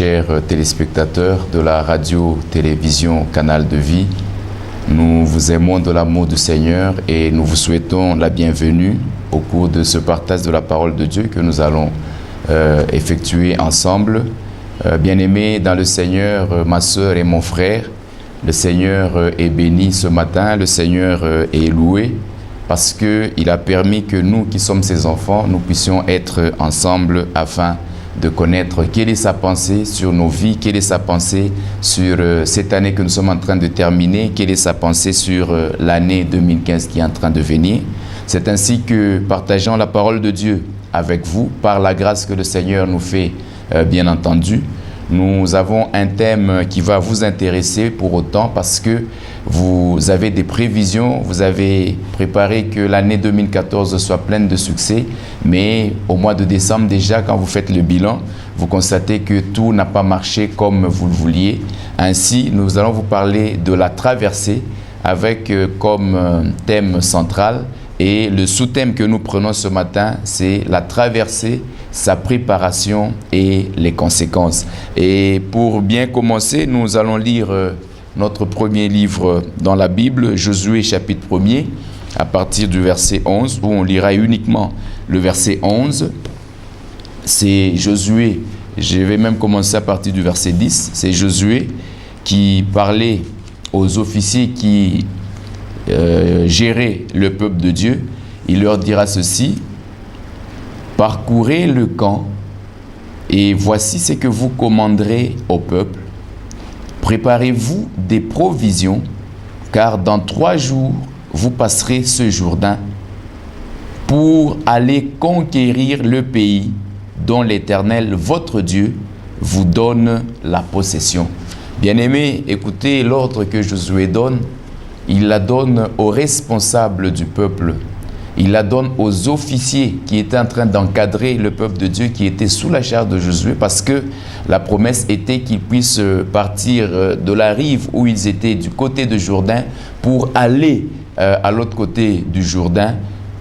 chers téléspectateurs de la radio-télévision Canal de Vie. Nous vous aimons de l'amour du Seigneur et nous vous souhaitons la bienvenue au cours de ce partage de la parole de Dieu que nous allons effectuer ensemble. Bien-aimés dans le Seigneur, ma sœur et mon frère, le Seigneur est béni ce matin, le Seigneur est loué parce qu'il a permis que nous qui sommes ses enfants, nous puissions être ensemble afin de connaître quelle est sa pensée sur nos vies, quelle est sa pensée sur cette année que nous sommes en train de terminer, quelle est sa pensée sur l'année 2015 qui est en train de venir. C'est ainsi que partageons la parole de Dieu avec vous, par la grâce que le Seigneur nous fait, bien entendu. Nous avons un thème qui va vous intéresser pour autant parce que vous avez des prévisions, vous avez préparé que l'année 2014 soit pleine de succès, mais au mois de décembre déjà, quand vous faites le bilan, vous constatez que tout n'a pas marché comme vous le vouliez. Ainsi, nous allons vous parler de la traversée avec comme thème central et le sous-thème que nous prenons ce matin, c'est la traversée, sa préparation et les conséquences. Et pour bien commencer, nous allons lire notre premier livre dans la Bible, Josué chapitre 1er, à partir du verset 11, où on lira uniquement le verset 11. C'est Josué, je vais même commencer à partir du verset 10, c'est Josué qui parlait aux officiers qui géraient le peuple de Dieu. Il leur dira ceci: parcourez le camp et voici ce que vous commanderez au peuple. Préparez-vous des provisions, car dans 3 jours, vous passerez ce Jourdain pour aller conquérir le pays dont l'Éternel, votre Dieu, vous donne la possession. Bien-aimés, écoutez l'ordre que Josué donne. Il la donne aux responsables du peuple. Il la donne aux officiers qui étaient en train d'encadrer le peuple de Dieu, qui était sous la charge de Josué, parce que la promesse était qu'ils puissent partir de la rive où ils étaient, du côté de Jourdain, pour aller à l'autre côté du Jourdain,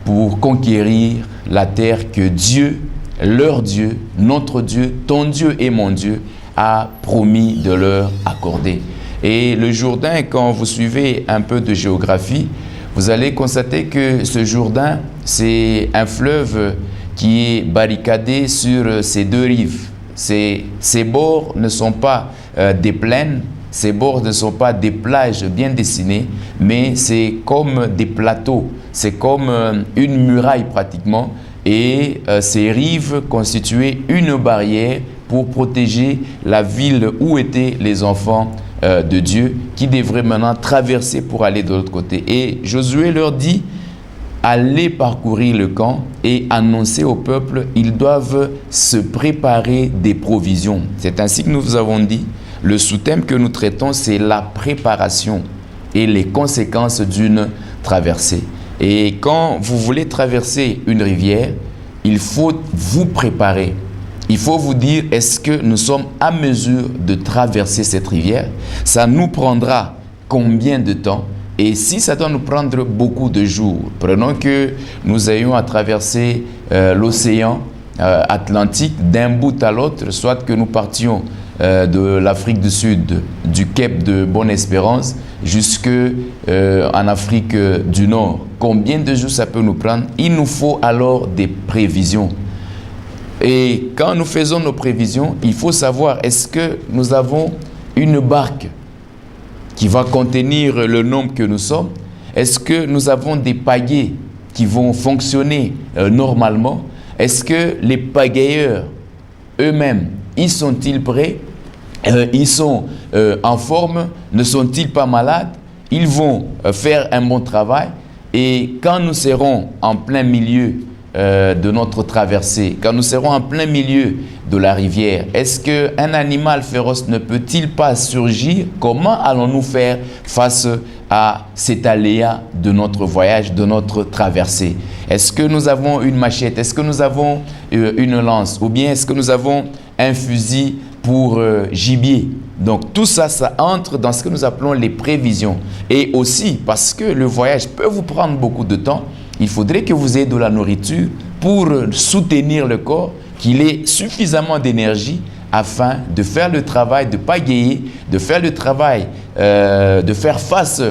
pour conquérir la terre que Dieu, leur Dieu, notre Dieu, ton Dieu et mon Dieu, a promis de leur accorder. Et le Jourdain, quand vous suivez un peu de géographie, vous allez constater que ce Jourdain, c'est un fleuve qui est barricadé sur ses 2 rives. Ses bords ne sont pas des plaines, ses bords ne sont pas des plages bien dessinées, mais c'est comme des plateaux, c'est comme une muraille pratiquement, et ces rives constituaient une barrière pour protéger la ville où étaient les enfants de Dieu, qui devraient maintenant traverser pour aller de l'autre côté. Et Josué leur dit: allez parcourir le camp et annoncer au peuple, ils doivent se préparer des provisions. C'est ainsi que nous vous avons dit, le sous-thème que nous traitons, c'est la préparation et les conséquences d'une traversée. Et quand vous voulez traverser une rivière, il faut vous préparer. Il faut vous dire, est-ce que nous sommes à mesure de traverser cette rivière? Ça nous prendra combien de temps? Et si ça doit nous prendre beaucoup de jours, prenons que nous ayons à traverser l'océan Atlantique d'un bout à l'autre, soit que nous partions de l'Afrique du Sud, du Cap de Bonne-Espérance, jusque en Afrique du Nord. Combien de jours ça peut nous prendre? Il nous faut alors des prévisions. Et quand nous faisons nos prévisions, il faut savoir, est-ce que nous avons une barque qui va contenir le nombre que nous sommes? Est-ce que nous avons des pagaies qui vont fonctionner normalement? Est-ce que les pagayeurs eux-mêmes, ils sont-ils prêts? Ils sont en forme? Ne sont-ils pas malades? Ils vont faire un bon travail. Et quand nous serons en plein milieu de notre traversée, quand nous serons en plein milieu de la rivière, est-ce qu'un animal féroce ne peut-il pas surgir? Comment allons-nous faire face à cet aléa de notre voyage, de notre traversée? Est-ce que nous avons une machette? Est-ce que nous avons une lance? Ou bien est-ce que nous avons un fusil pour gibier? Donc tout ça, ça entre dans ce que nous appelons les prévisions. Et aussi, parce que le voyage peut vous prendre beaucoup de temps, il faudrait que vous ayez de la nourriture pour soutenir le corps, qu'il ait suffisamment d'énergie afin de faire le travail, de pagayer, de faire le travail, de faire face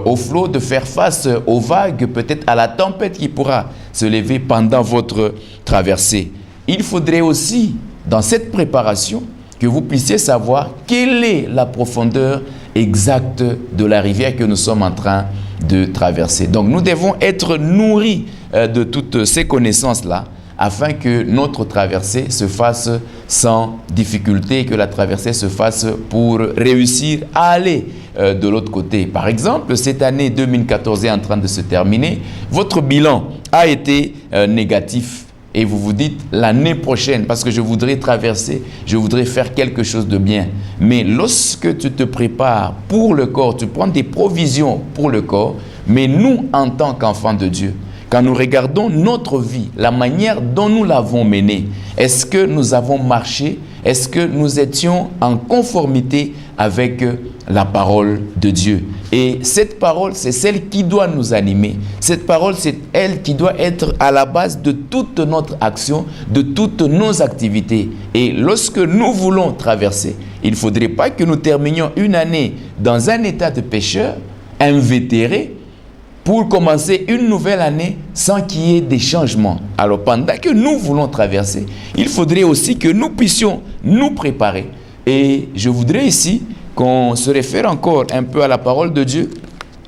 au flot, de faire face aux vagues, peut-être à la tempête qui pourra se lever pendant votre traversée. Il faudrait aussi, dans cette préparation, que vous puissiez savoir quelle est la profondeur exacte de la rivière que nous sommes en train de traverser. Donc nous devons être nourris de toutes ces connaissances-là afin que notre traversée se fasse sans difficulté, que la traversée se fasse pour réussir à aller de l'autre côté. Par exemple, cette année 2014 est en train de se terminer, votre bilan a été négatif. Et vous vous dites, l'année prochaine, parce que je voudrais traverser, je voudrais faire quelque chose de bien. Mais lorsque tu te prépares pour le corps, tu prends des provisions pour le corps, mais nous, en tant qu'enfants de Dieu, quand nous regardons notre vie, la manière dont nous l'avons menée, est-ce que nous avons marché? Est-ce que nous étions en conformité avec la parole de Dieu? Et cette parole, c'est celle qui doit nous animer. Cette parole, c'est elle qui doit être à la base de toute notre action, de toutes nos activités. Et lorsque nous voulons traverser, il ne faudrait pas que nous terminions une année dans un état de pécheur, invétéré, pour commencer une nouvelle année sans qu'il y ait des changements. Alors pendant que nous voulons traverser, il faudrait aussi que nous puissions nous préparer. Et je voudrais ici qu'on se réfère encore un peu à la parole de Dieu,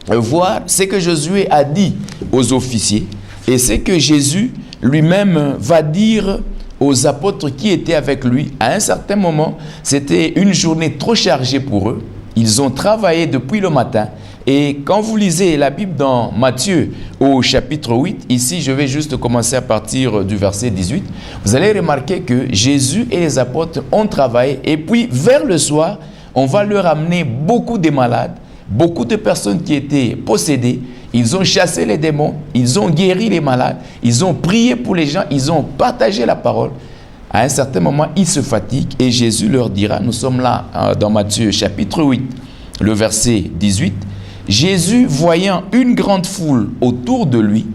voir ce que Josué a dit aux officiers et ce que Jésus lui-même va dire aux apôtres qui étaient avec lui. À un certain moment, c'était une journée trop chargée pour eux. Ils ont travaillé depuis le matin. Et quand vous lisez la Bible dans Matthieu au chapitre 8, ici je vais juste commencer à partir du verset 18, vous allez remarquer que Jésus et les apôtres ont travaillé et puis vers le soir, on va leur amener beaucoup de malades, beaucoup de personnes qui étaient possédées. Ils ont chassé les démons, ils ont guéri les malades, ils ont prié pour les gens, ils ont partagé la parole. À un certain moment, ils se fatiguent et Jésus leur dira, nous sommes là dans Matthieu chapitre 8, le verset 18, Jésus, voyant une grande foule autour de lui,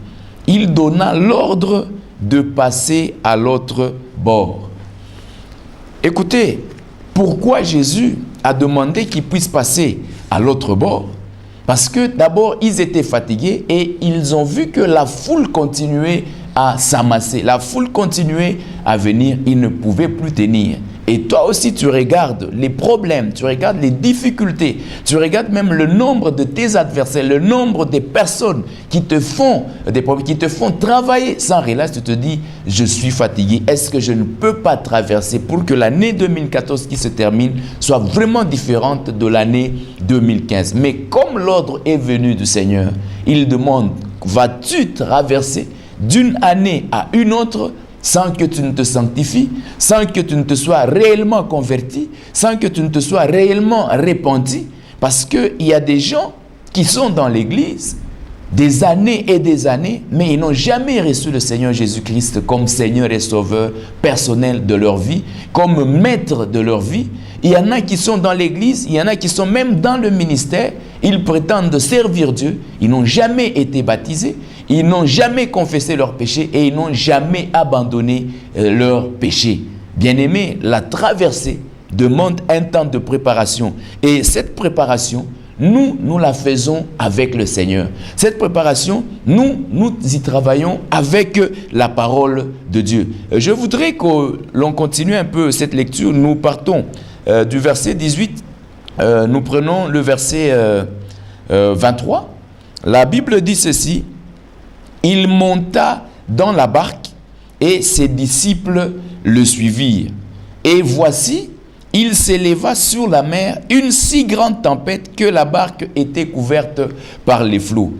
il donna l'ordre de passer à l'autre bord. Écoutez, pourquoi Jésus a demandé qu'ils puissent passer à l'autre bord? Parce que d'abord, ils étaient fatigués et ils ont vu que la foule continuait à s'amasser. La foule continuait à venir, ils ne pouvaient plus tenir. Et toi aussi, tu regardes les problèmes, tu regardes les difficultés, tu regardes même le nombre de tes adversaires, le nombre des personnes qui te font des problèmes, qui te font travailler sans relâche. Tu te dis, je suis fatigué. Est-ce que je ne peux pas traverser pour que l'année 2014 qui se termine soit vraiment différente de l'année 2015? Mais comme l'ordre est venu du Seigneur, il demande, vas-tu traverser d'une année à une autre sans que tu ne te sanctifies, sans que tu ne te sois réellement converti, sans que tu ne te sois réellement repenti? Parce qu'il y a des gens qui sont dans l'église des années et des années, mais ils n'ont jamais reçu le Seigneur Jésus-Christ comme Seigneur et Sauveur personnel de leur vie, comme maître de leur vie. Il y en a qui sont dans l'église, il y en a qui sont même dans le ministère, ils prétendent servir Dieu, ils n'ont jamais été baptisés, ils n'ont jamais confessé leurs péchés et ils n'ont jamais abandonné leurs péchés. Bien-aimés, la traversée demande un temps de préparation. Et cette préparation, nous la faisons avec le Seigneur. Cette préparation, nous y travaillons avec la parole de Dieu. Je voudrais que l'on continue un peu cette lecture. Nous partons du verset 18. Nous prenons le verset 23. La Bible dit ceci. Il monta dans la barque et ses disciples le suivirent. Et voici, il s'éleva sur la mer une si grande tempête que la barque était couverte par les flots.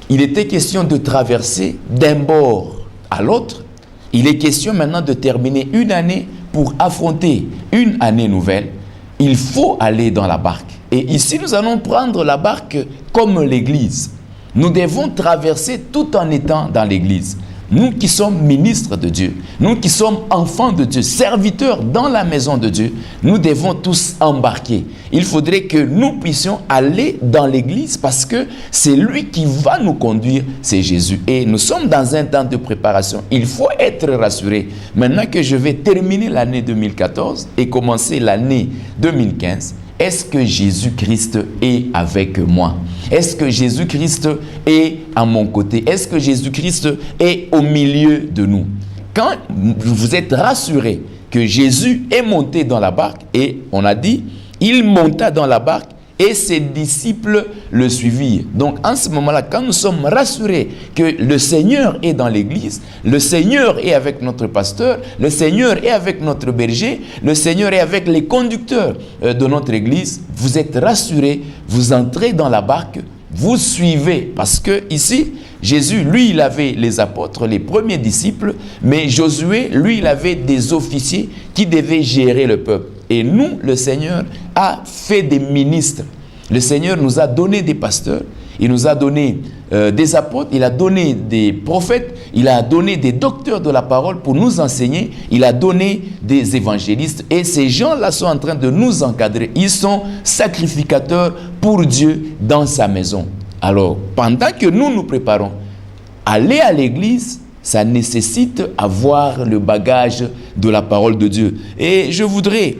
Il était question de traverser d'un bord à l'autre. Il est question maintenant de terminer une année pour affronter une année nouvelle. Il faut aller dans la barque. Et ici, nous allons prendre la barque comme l'église. Nous devons traverser tout en étant dans l'église. nous qui sommes ministres de Dieu, nous qui sommes enfants de Dieu, serviteurs dans la maison de Dieu, nous devons tous embarquer. Il faudrait que nous puissions aller dans l'église parce que c'est lui qui va nous conduire, c'est Jésus. Et nous sommes dans un temps de préparation. Il faut être rassuré. Maintenant que je vais terminer l'année 2014 et commencer l'année 2015, est-ce que Jésus-Christ est avec moi? Est-ce que Jésus-Christ est à mon côté? Est-ce que Jésus-Christ est au milieu de nous? Quand vous êtes rassuré que Jésus est monté dans la barque, et on a dit, il monta dans la barque et ses disciples le suivirent. Donc en ce moment-là, quand nous sommes rassurés que le Seigneur est dans l'église, le Seigneur est avec notre pasteur, le Seigneur est avec notre berger, le Seigneur est avec les conducteurs de notre église, vous êtes rassurés, vous entrez dans la barque, vous suivez. Parce que ici, Jésus, lui, il avait les apôtres, les premiers disciples, mais Josué, lui, il avait des officiers qui devaient gérer le peuple. Et nous, le Seigneur a fait des ministres. Le Seigneur nous a donné des pasteurs, il nous a donné des apôtres, il a donné des prophètes, il a donné des docteurs de la parole pour nous enseigner, il a donné des évangélistes. Et ces gens-là sont en train de nous encadrer. Ils sont sacrificateurs pour Dieu dans sa maison. Alors, pendant que nous nous préparons, aller à l'église, ça nécessite avoir le bagage de la parole de Dieu. Et je voudrais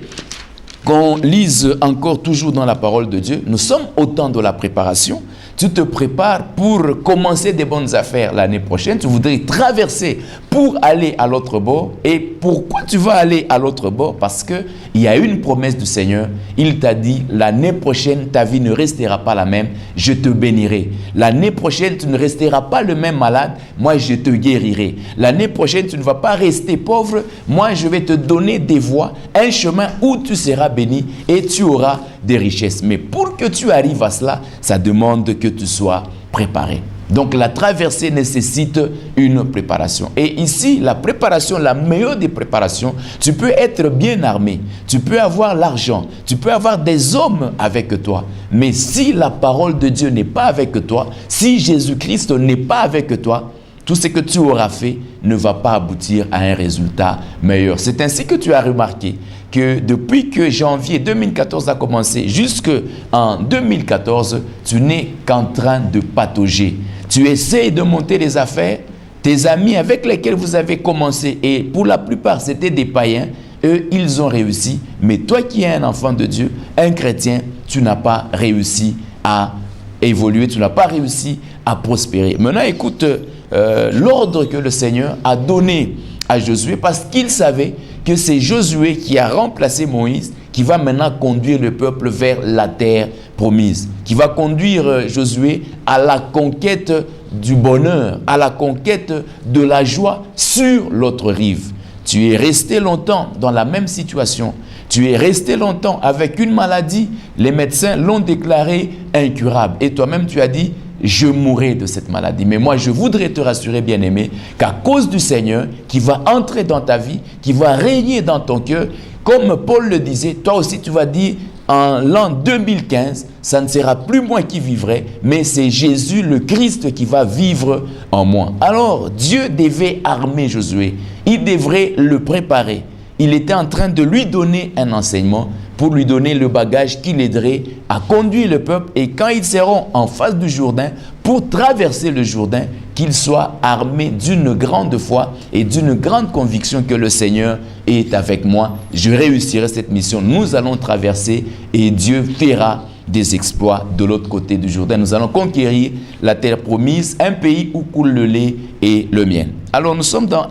qu'on lise encore toujours dans la parole de Dieu. Nous sommes au temps de la préparation. Tu te prépares pour commencer des bonnes affaires l'année prochaine. Tu voudrais traverser pour aller à l'autre bord. Et pourquoi tu vas aller à l'autre bord? Parce qu'il y a une promesse du Seigneur. Il t'a dit, l'année prochaine, ta vie ne restera pas la même. Je te bénirai. L'année prochaine, tu ne resteras pas le même malade. Moi, je te guérirai. L'année prochaine, tu ne vas pas rester pauvre. Moi, je vais te donner des voies, un chemin où tu seras béni et tu auras des richesses. Mais pour que tu arrives à cela, ça demande que tu sois préparé. Donc la traversée nécessite une préparation. Et ici, la préparation, la meilleure des préparations, tu peux être bien armé, tu peux avoir l'argent, tu peux avoir des hommes avec toi. Mais si la parole de Dieu n'est pas avec toi, si Jésus-Christ n'est pas avec toi, tout ce que tu auras fait ne va pas aboutir à un résultat meilleur. C'est ainsi que tu as remarqué que depuis que janvier 2014 a commencé jusqu'en 2014, tu n'es qu'en train de patauger. Tu essaies de monter des affaires, tes amis avec lesquels vous avez commencé, et pour la plupart c'était des païens, eux ils ont réussi, mais toi qui es un enfant de Dieu, un chrétien, tu n'as pas réussi à évoluer, tu n'as pas réussi à prospérer. Maintenant écoute l'ordre que le Seigneur a donné à Josué, parce qu'il savait que c'est Josué qui a remplacé Moïse, qui va maintenant conduire le peuple vers la terre promise, qui va conduire Josué à la conquête du bonheur, à la conquête de la joie sur l'autre rive. Tu es resté longtemps dans la même situation, tu es resté longtemps avec une maladie, les médecins l'ont déclarée incurable, et toi-même tu as dit, je mourrai de cette maladie. Mais moi, je voudrais te rassurer, bien-aimé, qu'à cause du Seigneur qui va entrer dans ta vie, qui va régner dans ton cœur, comme Paul le disait, toi aussi tu vas dire, en l'an 2015, ça ne sera plus moi qui vivrai, mais c'est Jésus le Christ qui va vivre en moi. Alors, Dieu devait armer Josué, il devrait le préparer. Il était en train de lui donner un enseignement pour lui donner le bagage qui l'aiderait à conduire le peuple, et quand ils seront en face du Jourdain, pour traverser le Jourdain, qu'ils soient armés d'une grande foi et d'une grande conviction que le Seigneur est avec moi. Je réussirai cette mission. Nous allons traverser et Dieu fera des exploits de l'autre côté du Jourdain. Nous allons conquérir la terre promise, un pays où coule le lait et le miel. Alors nous sommes dans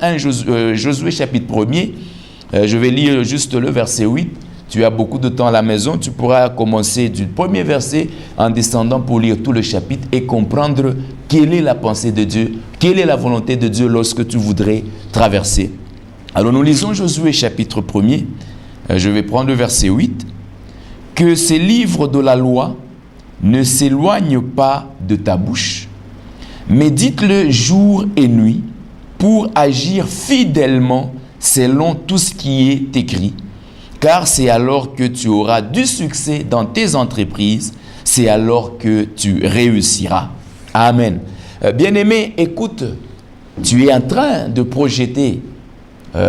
Josué chapitre 1er. Je vais lire juste le verset 8. Tu as beaucoup de temps à la maison, tu pourras commencer du premier verset en descendant pour lire tout le chapitre et comprendre quelle est la pensée de Dieu, quelle est la volonté de Dieu lorsque tu voudrais traverser. Alors nous lisons Josué chapitre 1er, je vais prendre le verset 8. « Que ces livres de la loi ne s'éloignent pas de ta bouche, mais dites-le jour et nuit pour agir fidèlement selon tout ce qui est écrit. Car c'est alors que tu auras du succès dans tes entreprises, c'est alors que tu réussiras. » Amen. Bien-aimé, écoute, Tu es en train de projeter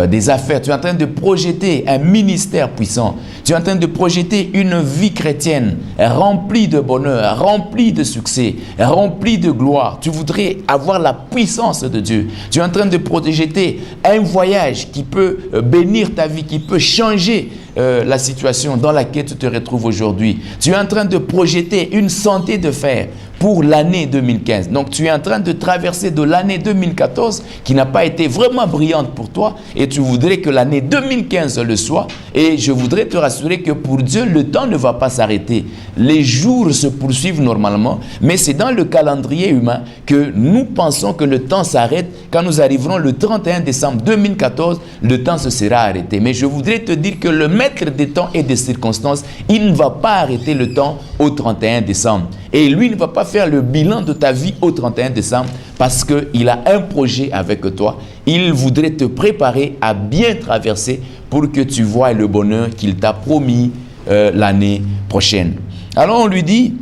des affaires, tu es en train de projeter un ministère puissant, tu es en train de projeter une vie chrétienne remplie de bonheur, remplie de succès, remplie de gloire. Tu voudrais avoir la puissance de Dieu. Tu es en train de projeter un voyage qui peut bénir ta vie, qui peut changer la situation dans laquelle tu te retrouves aujourd'hui. Tu es en train de projeter une santé de fer pour l'année 2015. Donc, tu es en train de traverser de l'année 2014 qui n'a pas été vraiment brillante pour toi et tu voudrais que l'année 2015 le soit. Et je voudrais te rassurer que pour Dieu, le temps ne va pas s'arrêter. Les jours se poursuivent normalement, mais c'est dans le calendrier humain que nous pensons que le temps s'arrête. Quand nous arriverons le 31 décembre 2014, le temps se sera arrêté. Mais je voudrais te dire que le maître des temps et des circonstances, il ne va pas arrêter le temps au 31 décembre. Et lui ne va pas faire le bilan de ta vie au 31 décembre parce qu'il a un projet avec toi. Il voudrait te préparer à bien traverser pour que tu voies le bonheur qu'il t'a promis l'année prochaine. Alors on lui dit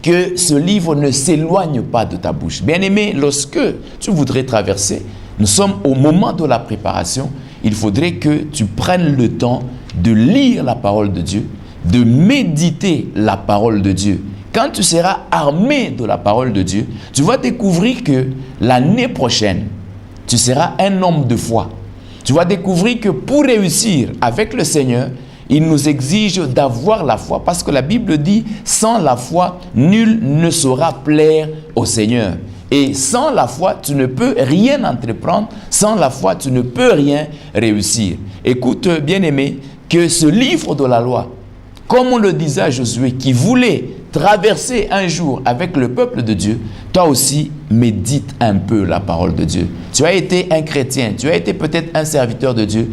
que ce livre ne s'éloigne pas de ta bouche. Bien-aimé, lorsque tu voudrais traverser, nous sommes au moment de la préparation. Il faudrait que tu prennes le temps de lire la parole de Dieu, de méditer la parole de Dieu. Quand tu seras armé de la parole de Dieu, tu vas découvrir que l'année prochaine, tu seras un homme de foi. Tu vas découvrir que pour réussir avec le Seigneur, il nous exige d'avoir la foi parce que la Bible dit « Sans la foi, nul ne saura plaire au Seigneur ». Et sans la foi, tu ne peux rien entreprendre. Sans la foi, tu ne peux rien réussir. Écoute, bien-aimé, que ce livre de la loi, comme on le disait à Josué, qui voulait traverser un jour avec le peuple de Dieu, toi aussi, médite un peu la parole de Dieu. Tu as été un chrétien, tu as été peut-être un serviteur de Dieu.